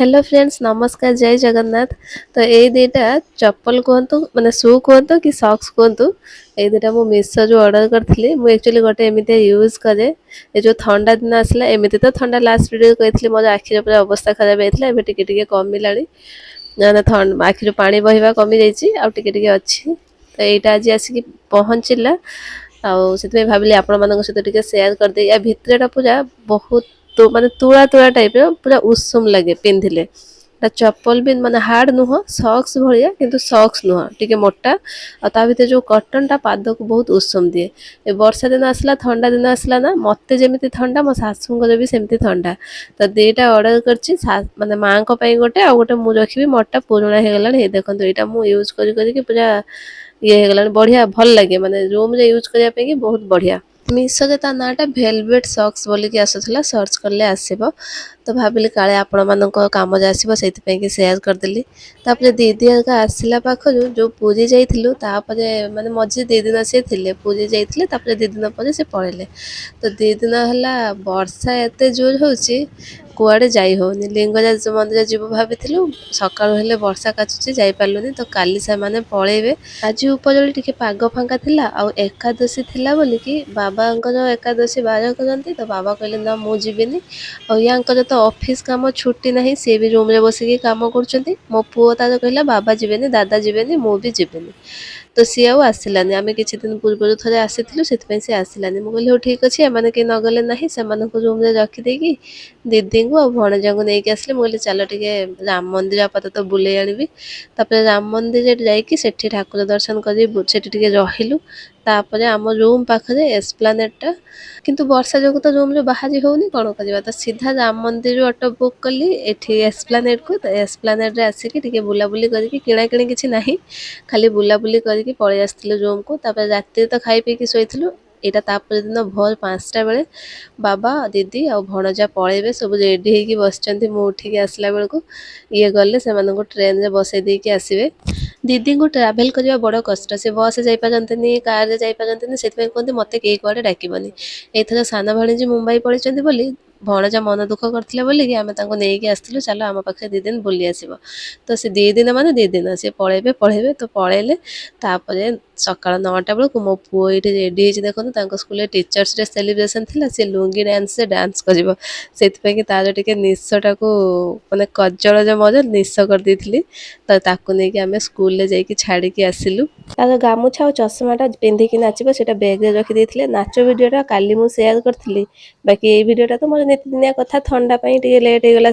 Hello friends नमस्कार जय जगन्नाथ। तो ये दुईटा चप्पल कहतु माने शू कहतु कि सॉक्स कहतु ये दुईटा मु मिशो जो ऑर्डर करथिली मु एक्चुअली गोटे एमिते यूज करे ए जो ठंडा दिन आसला एमिते तो ठंडा लास्ट वीडियो कहथिली मोर आखिर पूरा अवस्था खराब हेतला एबे टिके टिके कमिलानी ना ठंड आखिर पानी बहिबा कमी जाईची आ टिके टिके अछि। तो एटा आज आसी पहुंचिला आउ से भाविली आपण मान सहित टिके शेयर कर दे या भितरटा पूरा बहुत तो माने तुला तुला टाइप पूरा उषुम लगे पिंधिले चप्पल भी माने हार्ड नुह सॉक्स भलिया किंतु सॉक्स नुह टिके मोटा आ ता भीतर जो कॉटन टा पाद को बहुत उषुम दिए। ए वर्षा दिन आसला ठंडा दिन आसला ना मते जेमिति ठंडा मो सासू को भी सेमति ठंडा तो दुईटा ऑर्डर करछि माने मां को पई गोटे आ गोटे मु रखिबी मोटा पुराना हे गलानी हे देखंतु एटा मु यूज करी करी कि पूरा ये हे गलानी बढ़िया भल लगे माने रूम रे यूज करिया पे कि बहुत बढ़िया। मिशो रे ता नाटा वेलवेट सॉक्स बोली कि आसुथला सर्च करले आसीबो तो भाविली काले आपण मानको काम जे आसीबो सेति पे कि शेयर करदेली। तापरे दीदी का आसिला पाखरु जो पूरी जाइथिलु तापरे माने मझे दी दिन से थिले पूरी जाइथिले तापरे दी दिन परे से पळेले तो दी दिन हला वर्षा एते जोर होची कुआडे जाई होनी लिंगराज मंदिर जीव भाबिथिलु सकाळु हेले वर्षा काचुची जाई पारलुनी तो काली से माने पळेबे आज उपजली टिके पाग फांका थिला आ एकादशी थिला बोली कि बाबांकर एकादशी बार करती तो बाबा कहले ना मु जीविनी और यांकर तो ऑफिस काम छुट्टी नहीं सी भी रूम रे बसिकी काम करछंती मो पुओ तार कहला बाबा जीवेनी दादा जीवेनी मु भी जीवेनी तो सी आउ आसिलानी आमे किछि दिन पूर्व थरे आसीथिलु सेति से आसिलानी मु कहले हो ठीक अछि एमाने के नगले नाही से माने को रूम रे रखी देकी दीदी को भणजा को नेकी आसले मु कहले चलो टिके राम मंदिर आपातत बुले आनिबी तापर राम मंदिर जाइकी सेठी ठाकुर दर्शन करी सेठी टिके रहिलु तापर आम रूम पाखरे एस्प्लानेट टा किंतु वर्षा जो तो रूम रे बाहरी होनी कोन करबा तो सीधा राम मंदिर ऑटो बुक कली एठी एस्प्लानेट को तो एस्प्लानेट रे आसिकी टिके बुला बुली करी किणा किणी किछि नाही खाली बुला बुली करी पळे आस्थिलु रूम को तापर राती तो खाई पी के सोइथिलु एटा तापर दिन भोर 5टा बेले बाबा दीदी आ भणजा पळेबे सब रेडी हेकी बसचंती मु उठी के आसला बेल को ये गले से माने को ट्रेन रे बसै दी के आसीबे दीदी को ट्रैवल करबा बड़ कष्ट से बस जाई पारंतनी कार रे जाई पारंतनी सेति कहते मते के कुआडे डाकिबनी एथरा साना भाणीजी मुंबई पळैचंती बोली भणजा मन दुख करथिले बोली कि आमे ताको नेकी आस्थिलु चलो आम पाखे 2 दिन बुली आसीबो तो से 2 दिन माने 2 दिन से पळेबे तो पळेले तापरे सकाळ 9टा बेल को मो पुओ एठी रेडी हेछि देखन ताको स्कूल टीचर्स डे सेलिब्रेशन थिला से लुंगी डांस से डांस करिवो सेति पे कि तार टिके निस्सटा को माने कज्जळ जे मजे निस्स कर देथिली तो ताको नेकी आमे स्कूल ले जाई कि छाडी कि आसिलु तार गामुछा और चश्माटा पिंधि कि नाचिबो सेटा बैग रे रखि देथिले नाच वीडियोटा काली मु शेयर करथिली बाकी ए वीडियोटा तो मोर नितिदिनिया कथा ठंडा पई टिके लेट हे गला।